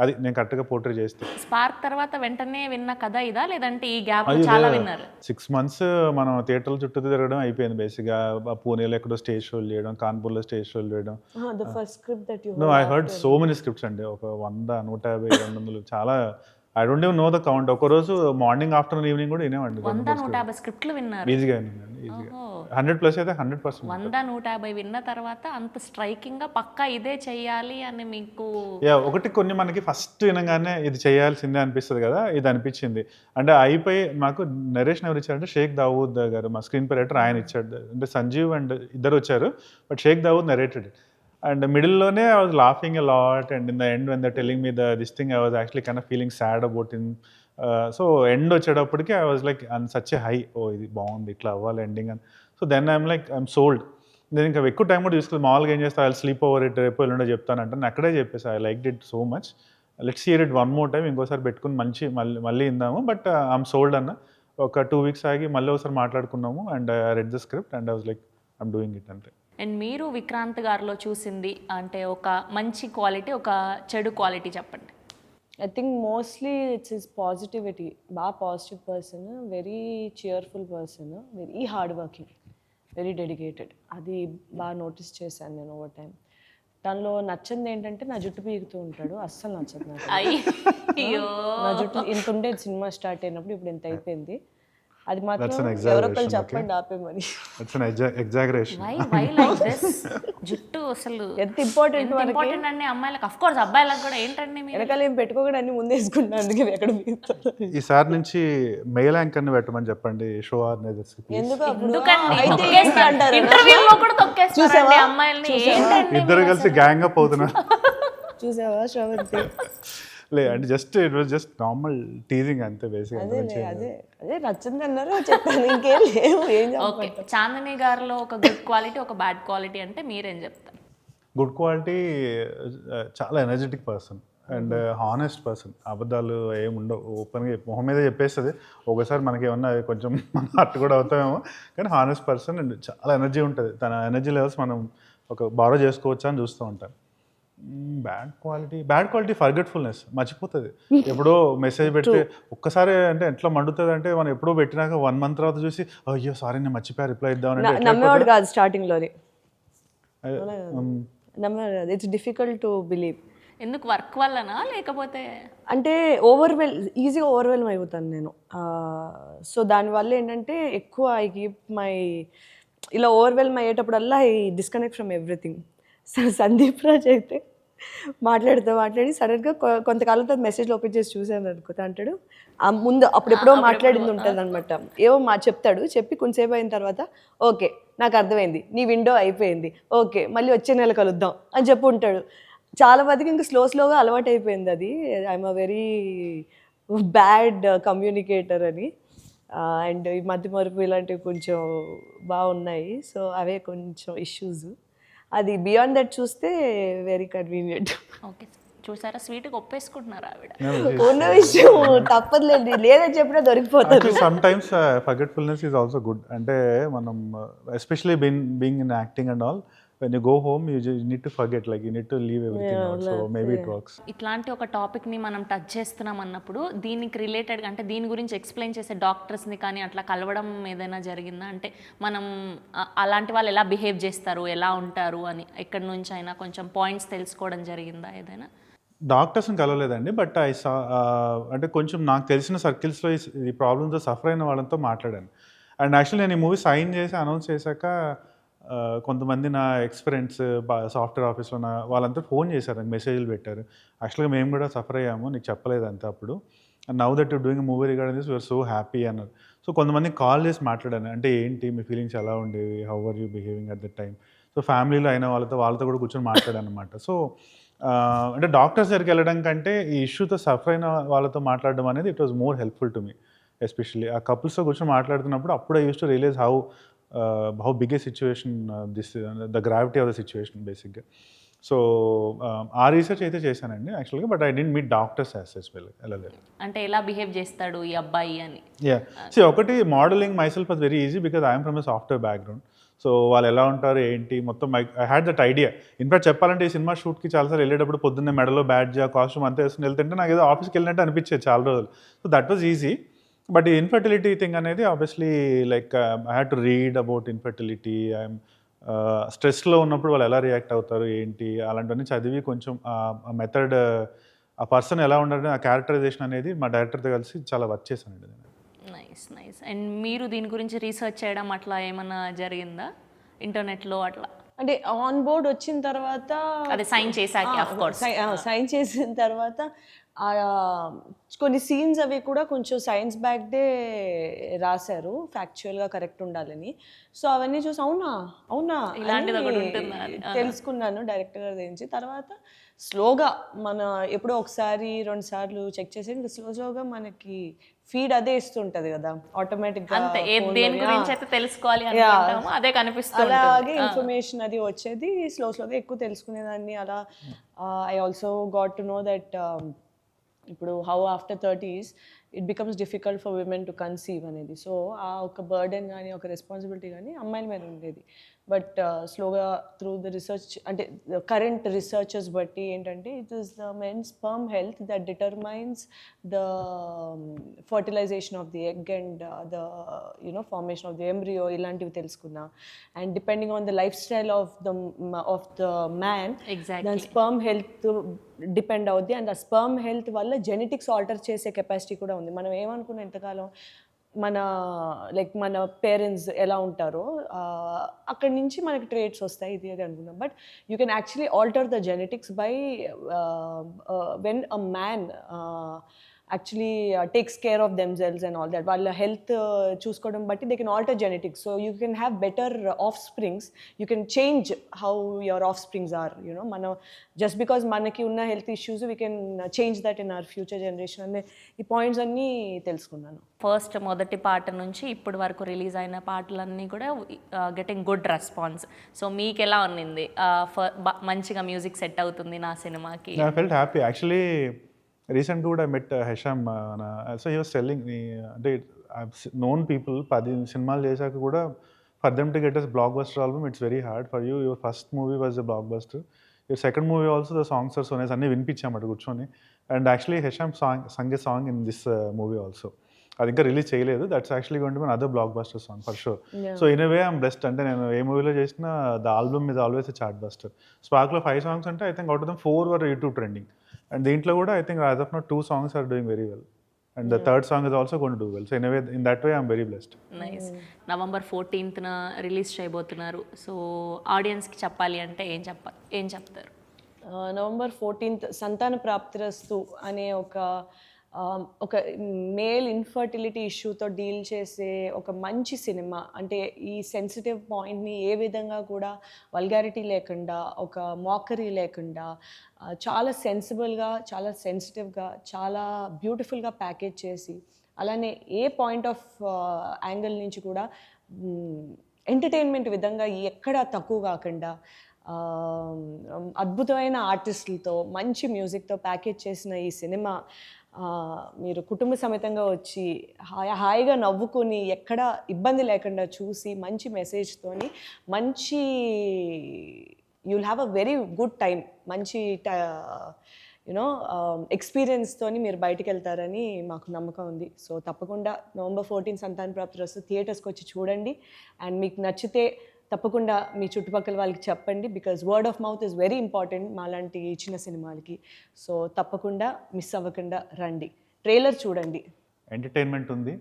అది నేను కరెక్ట్గా పోర్ట్రే చేస్తే. స్పార్క్ తర్వాత వెంటనే విన్న కథ ఇదా, లేదంటే ఈ గ్యాప్ చాలా విన్నారు? 6 months మనం థియేటర్ల చుట్టూ తిరగడం అయిపోయింది బేసిక్గా. పూణేలో ఎక్కడో స్టేజ్ షోలు చేయడం, కాన్పూర్లో స్టేజ్ షోలు చేయడం. No, I heard so many scripts అండి. ఒక 100, 150, 200 చాలా. I don't even know the count. ఒకరోజు మార్నింగ్, ఆఫ్టర్నూన్, ఈవినింగ్ కూడా వినేవాడి. 100-150 స్క్రిప్ట్లు విన్నారు? ఈజీగా విన్నాను, ఈజీగా. 100+ అయితే 100%. 100-150 విన్న తర్వాత అంత స్ట్రైకింగ్గా పక్కా ఇదే చెయ్యాలి అని మీకు? ఒకటి కొన్ని మనకి ఫస్ట్ వినగానే ఇది చేయాల్సిందే అనిపిస్తుంది కదా, ఇది అనిపించింది. అంటే అయిపోయి మాకు నరేషన్ ఎవరు ఇచ్చారంటే షేక్ దావూద్ గారు, మా స్క్రీన్ ప్లే రైటర్, ఆయన ఇచ్చాడు. అంటే సంజీవ్ అండ్ ఇద్దరు వచ్చారు, but Sheikh Dawood narrated it. And మిడిల్లోనే I was laughing a lot, and in the end when they're telling me this thing, I was actually kind of feeling sad about him. So end వచ్చేటప్పటికి I was like on such a high, oh ఇది బాగుంది, ఇట్లా అవ్వాలి ending అని. So then I'm like I'm sold. నేను ఇంకా ఎక్కువ time కూడా తీసుకుని మామూలుగా ఏం చేస్తాను, ఐ స్లీప్ ఓవర్ ఇట్, రేపు ఎల్లుండో చెప్తానంటే నేను అక్కడే చెప్పేసి I like it so much, let's hear it 1 more time, ఇంకోసారి పెట్టుకుని మళ్ళీ ఇందాము. బట్ ఐఎమ్ సోల్డ్ అన్న. ఒక 2 weeks ఆగి మళ్ళీ ఒకసారి మాట్లాడుకున్నాము and I read the script and I was like I'm doing it అంతే. అండ్ మీరు విక్రాంత్ గారిలో చూసింది అంటే ఒక మంచి క్వాలిటీ, ఒక చెడు క్వాలిటీ చెప్పండి. I think mostly it's his positivity. బాగా positive person, very cheerful person, very hard working, very dedicated. అది బాగా నోటీస్ చేశాను నేను ఓవర్ టైం. దానిలో నచ్చింది ఏంటంటే నా జుట్టు పీకుతూ ఉంటాడు, అస్సలు నచ్చదు నాకు. అయ్యో, నా జుట్టు ఇంత ఉండేది సినిమా స్టార్ట్ అయినప్పుడు, ఇప్పుడు ఇంత అయిపోయింది. అది మాత్రం ఎవరొకరు చెప్పండి ఆపేమని. why like this? జుట్టు అసలు ఎంత ఇంపార్టెంట్ అండి అమ్మాయిలకు, అఫ్ కోర్స్ అబ్బాయిలకు కూడా. ఏంటండి మీరు వెనకాల ఏం పెట్టుకోకుండా అన్ని ముందే వేసుకుంటాను, అందుకే ఎక్కడ పీకుతాను. ఈసారి నుంచి మెయిల్ యాంకర్ని పెట్టమని చెప్పండి షో ఆర్గనైజర్స్. ఇంటర్వ్యూలో కూడా తొక్కేస్తారండి అమ్మాయిల్ని. ఏంటండి ఇద్దరు కలిసి గ్యాంగ్ అప్ అవుతున్నారు. చూసావా శ్రవంతి? లే అంటే just it was just normal teasing అంతే బేసిక్. అదే నచ్చింది అన్నారు, చెప్పాను, ఇంకేం లేవు. ఏం ఓకే, చాందిని గారిలో ఒక గుడ్ క్వాలిటీ, ఒక బ్యాడ్ క్వాలిటీ అంటే మీరేం చెప్తారు? గుడ్ క్వాలిటీ, చాలా energetic person and honest person. అబద్ధాలు ఏమి ఉండవు, ఓపెన్గా మొహం మీద చెప్పేస్తుంది. ఒకసారి మనకి ఏమన్నా కొంచెం మన హర్ట్ కూడా అవుతామేమో, కానీ హానెస్ట్ పర్సన్ అండ్ చాలా ఎనర్జీ ఉంటుంది. తన ఎనర్జీ లెవెల్స్ మనం ఒక బారో చేసుకోవచ్చా అని చూస్తూ ఉంటాం. బ్యాడ్ క్వాలిటీ ఫర్గెట్ఫుల్నెస్, మర్చిపోతుంది. ఎప్పుడో మెసేజ్ పెడితే ఒక్కసారి అంటే ఎట్లా మండుతుంది అంటే, మనం ఎప్పుడో పెట్టినాక 1 month తర్వాత చూసి అయ్యో సారీ నేను మర్చిపోయా రిప్లై ఇద్దామని నమ్మేవాడు కాదు స్టార్టింగ్లోనే, నమ్మేవాడు కాదు. It's difficult to believe. ఎందుకు వర్క్ వల్లనా లేకపోతే అంటే ఈజీగా ఓవర్వెల్మ్ అయిపోతాను నేను. సో దానివల్ల ఏంటంటే ఎక్కువ ఐ కీప్ మై, ఇలా ఓవర్వెల్మ్ అయ్యేటప్పుడల్లా I disconnect from everything. Sandeep Raj అయితే మాట్లాడి సడన్గా కొంతకాలం తర్వాత మెసేజ్లో ఓపెన్ చేసి చూసాను అనుకో, అంటాడు ముందు అప్పుడెప్పుడో మాట్లాడింది ఉంటుంది అనమాట. ఏవో చెప్తాడు, చెప్పి కొంతసేపు అయిన తర్వాత ఓకే నాకు అర్థమైంది, నీ విండో అయిపోయింది, ఓకే మళ్ళీ వచ్చే నెల కలుద్దాం అని చెప్పి ఉంటాడు. చాలా మందికి ఇంకా స్లోగా అలవాటు అయిపోయింది అది. I'm a very bad communicator అని. అండ్ ఈ మధ్య మరుపు ఇలాంటివి కొంచెం బాగున్నాయి. సో అవే కొంచెం ఇష్యూస్. అది బియాండ్ దట్ చూస్తే వెరీ కన్వీనియంట్. ఓకే చూసారా స్వీట్గా ఒప్పేసుకుంటున్నారు ఆవిడ. ఉన్న విషయం తప్పదులేండి, లేదని చెప్పినా దొరికిపోతారు. Sometimes forgetfulness is also good. అంటే మనం especially being in acting and all, when you go home you need to forget, like you need to leave everything out, so maybe it works. ఇట్లాంటి ఒక టాపిక్ని మనం touch చేస్తున్నాం అన్నప్పుడు దీనికి రిలేటెడ్గా అంటే దీని గురించి ఎక్స్ప్లెయిన్ చేసే డాక్టర్స్ని కానీ అట్లా కలవడం ఏదైనా జరిగిందా? అంటే మనం అలాంటి వాళ్ళు ఎలా బిహేవ్ చేస్తారు, ఎలా ఉంటారు అని ఎక్కడి నుంచి అయినా కొంచెం పాయింట్స్ తెలుసుకోవడం జరిగిందా ఏదైనా? డాక్టర్స్ని కలవలేదండి, బట్ అంటే కొంచెం నాకు తెలిసిన సర్కిల్స్లో ఈ ప్రాబ్లమ్తో సఫర్ అయిన వాళ్ళతో మాట్లాడాను. అండ్ యాక్చువల్లీ నేను ఈ మూవీ సైన్ చేసి అనౌన్స్ చేశాక కొంతమంది నా ఎక్స్పీరియన్స్ సాఫ్ట్వేర్ ఆఫీస్లో వాళ్ళంతా ఫోన్ చేశారు, మెసేజ్లు పెట్టారు. యాక్చువల్గా మేము కూడా సఫర్ అయ్యాము, నీకు చెప్పలేదు అంతే అప్పుడు. And now that you doing movie regarding this you're so happy అన్నారు. సో కొంతమంది కాల్ చేసి మాట్లాడాను, అంటే ఏంటి మీ ఫీలింగ్స్ ఎలా ఉండేవి, how are you behaving at that time. So ఫ్యామిలీలో అయిన వాళ్ళతో కూడా కూర్చొని మాట్లాడాను అనమాట. సో అంటే డాక్టర్స్ దగ్గరికి వెళ్ళడం కంటే ఈ ఇష్యూతో సఫర్ అయిన వాళ్ళతో మాట్లాడడం అనేది it was more helpful to me. Especially ఆ కపుల్స్తో కూర్చొని మాట్లాడుతున్నప్పుడు అప్పుడు I use to realise how big a situation, the gravity of the situation basically. So ఆ రీసెర్చ్ అయితే చేశానండి యాక్చువల్గా, but I didn't meet doctors as such well. వెళ్ళలేదు. అంటే ఎలా బిహేవ్ చేస్తాడు ఈ అబ్బాయి అని. ఒకటి modelling myself was very easy because I'm from a software background. So వాళ్ళు ఎలా ఉంటారు ఏంటి మొత్తం I had that idea. In fact చెప్పాలంటే ఈ సినిమా షూట్కి చాలాసార్లు వెళ్ళేటప్పుడు పొద్దున్నే మెడలో బ్యాడ్జ్ కాస్ట్యూమ్ అంతా వేసుకుని వెళ్తుంటే నాకు ఏదో ఆఫీస్కి వెళ్ళినట్టు అనిపించేది చాలా రోజులు. So that was easy. But ఈ ఇన్ఫర్టిలిటీ థింగ్ అనేది obviously like I had to read about infertility. I'm స్ట్రెస్లో ఉన్నప్పుడు వాళ్ళు ఎలా రియాక్ట్ అవుతారు ఏంటి అలాంటివన్నీ చదివి కొంచెం ఆ మెథడ్, ఆ పర్సన్ ఎలా ఉండాలి, ఆ క్యారెక్టరైజేషన్ అనేది మా డైరెక్టర్తో కలిసి చాలా వర్క్ చేశానండి. నైస్. అండ్ మీరు దీని గురించి రీసెర్చ్ చేయడం అట్లా ఏమన్నా జరిగిందా ఇంటర్నెట్లో అట్లా? అంటే ఆన్ బోర్డ్ వచ్చిన తర్వాత, అదే సైన్ చేశాక ఆఫ్ కోర్స్ సైన్ చేసిన తర్వాత కొన్ని సీన్స్ అవి కూడా కొంచెం సైన్స్ బ్యాక్డే రాశారు, ఫ్యాక్చువల్గా కరెక్ట్ ఉండాలని. సో అవన్నీ చూసి అవునా ఇలాంటిది ఒకటి ఉంటుందా తెలుసుకున్నాను డైరెక్టర్ గారి గురించి. తర్వాత స్లోగా మన ఎప్పుడో ఒకసారి 2 సార్లు చెక్ చేసి ఇంకా స్లోగా మనకి ఫీడ్ అదే ఇస్తుంటది కదా ఆటోమేటిక్గా. దేని గురించి అయితే తెలుసుకోవాలి అనుకుంటామో అదే కనిపిస్తుంది. అలాగే ఇన్ఫర్మేషన్ అది వచ్చేది, స్లోగా ఎక్కువ తెలుసుకునేదాన్ని. అలా I also got to know that ఇప్పుడు how after 30s it becomes difficult for women to conceive అనేది. సో ఆ ఒక బర్డెన్ కానీ ఒక రెస్పాన్సిబిలిటీ కానీ అమ్మాయిల మీద ఉండేది. బట్ స్లోగా త్రూ ద రీసెర్చ్, అంటే కరెంట్ రీసెర్చెస్ బట్టి ఏంటంటే it is the men sperm health that determines the fertilisation of the egg and the formation of the embryo, ఇలాంటివి తెలుసుకున్నా. And depending on the lifestyle of the man, దాని sperm health depend అవుద్ది. And ఆ sperm health వల్ల genetics alter చేసే capacity కూడా ఉంది. మనం ఏమనుకున్నాం ఎంతకాలం మన పేరెంట్స్ ఎలా ఉంటారో అక్కడి నుంచి మనకి ట్రేట్స్ వస్తాయి ఇది అది అనుకున్నాం. But you can actually alter the genetics by when a man actually takes care of themselves and all that. వాళ్ళ హెల్త్ చూసుకోవడం బట్టి they can alter genetics. So you can have better offsprings. You can change how your offsprings are. You know మనం just because మనకి ఉన్న health issues we can change that in our future generation అనే ఈ points అన్నీ తెలుసుకున్నాను. First మొదటి పాట నుంచి ఇప్పటి వరకు రిలీజ్ అయిన పాటలన్నీ కూడా గెటింగ్ గుడ్ రెస్పాన్స్. సో మీకు ఎలా ఉన్నింది? మంచిగా మ్యూజిక్ సెట్ అవుతుంది నా సినిమాకి? I felt happy actually. రీసెంట్గా కూడా met Hesham. So he was selling అంటే నోన్ పీపుల్ 10 సినిమాలు చేశాక కూడా for them to get us blockbuster album it's very hard for you. Your first movie was the blockbuster. Your second movie also the songs are so nice. అన్నీ వినిపించామట కూర్చొని. And actually Hesham sung a song in this movie also. అది ఇంకా release చేయలేదు. That's actually going to be other blockbuster song for sure. So in a way I'm blessed. అంటే నేను ఏ మూవీలో చేసినా the album is always a chartbuster. స్పార్క్లో 5 songs అంటే I think out of them 4 were YouTube trending. And దీంట్లో కూడా I think as of now 2 songs are doing very well. And the third song is also going to do well. So in that way I'm very blessed. Nice. November 14th release చేయబోతున్నారు. So ఆడియన్స్కి చెప్పాలి అంటే ఏం చెప్తారు? November 14th సంతాన ప్రాప్తిరస్తు అనే ఒక male infertility ఇష్యూతో deal చేసే ఒక మంచి సినిమా. అంటే ఈ సెన్సిటివ్ పాయింట్ని ఏ విధంగా కూడా వల్గారిటీ లేకుండా, ఒక మాకరీ లేకుండా చాలా సెన్సిబుల్గా, చాలా సెన్సిటివ్గా, చాలా బ్యూటిఫుల్గా ప్యాకేజ్ చేసి, అలానే ఏ పాయింట్ ఆఫ్ యాంగిల్ నుంచి కూడా ఎంటర్టైన్మెంట్ విధంగా ఎక్కడా తక్కువ కాకుండా అద్భుతమైన ఆర్టిస్టులతో మంచి మ్యూజిక్తో ప్యాకేజ్ చేసిన ఈ సినిమా మీరు కుటుంబ సమేతంగా వచ్చి హాయిగా నవ్వుకొని ఎక్కడ ఇబ్బంది లేకుండా చూసి మంచి మెసేజ్తోని మంచి you'll have a very good time, మంచి యునో ఎక్స్పీరియన్స్తోని మీరు బయటికి వెళ్తారని మాకు నమ్మకం ఉంది. సో తప్పకుండా November 14 సంతాన ప్రాప్తిరస్తు థియేటర్స్కి వచ్చి చూడండి. అండ్ మీకు నచ్చితే తప్పకుండా మీ చుట్టుపక్కల వాళ్ళకి చెప్పండి. Because word of mouth is very important మాలాంటి చిన్న సినిమాలకి. సో తప్పకుండా మిస్ అవ్వకుండా రండి, ట్రైలర్ చూడండి. ఎంటర్టైన్మెంట్ ఉంది,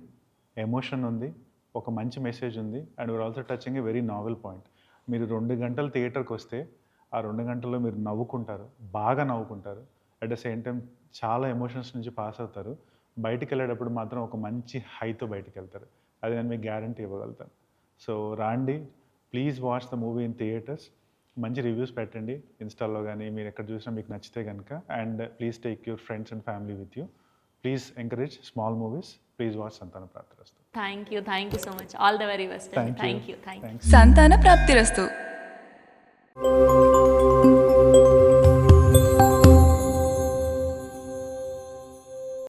ఎమోషన్ ఉంది, ఒక మంచి మెసేజ్ ఉంది. And we're also touching a very novel point. మీరు 2 గంటలు థియేటర్కి వస్తే ఆ 2 గంటల్లో మీరు నవ్వుకుంటారు, బాగా నవ్వుకుంటారు. అట్ ద సేమ్ టైం చాలా ఎమోషన్స్ నుంచి పాస్ అవుతారు. బయటికి వెళ్ళేటప్పుడు మాత్రం ఒక మంచి హైతో బయటికి వెళ్తారు. అది నేను మీకు గ్యారంటీ ఇవ్వగలుగుతాను. సో రాండి, please watch the movie in theatres. మంచి రివ్యూస్ పెట్టండి ఇన్స్టాల్లో కానీ, మీరు ఎక్కడ చూసినా మీకు నచ్చితే కనుక. And please take your friends and family with you. Please encourage small movies. Please watch Santhana Prapthirasthu. Thank you so much. All the very best. Thank you. Santhana ప్రాప్తిరస్తు.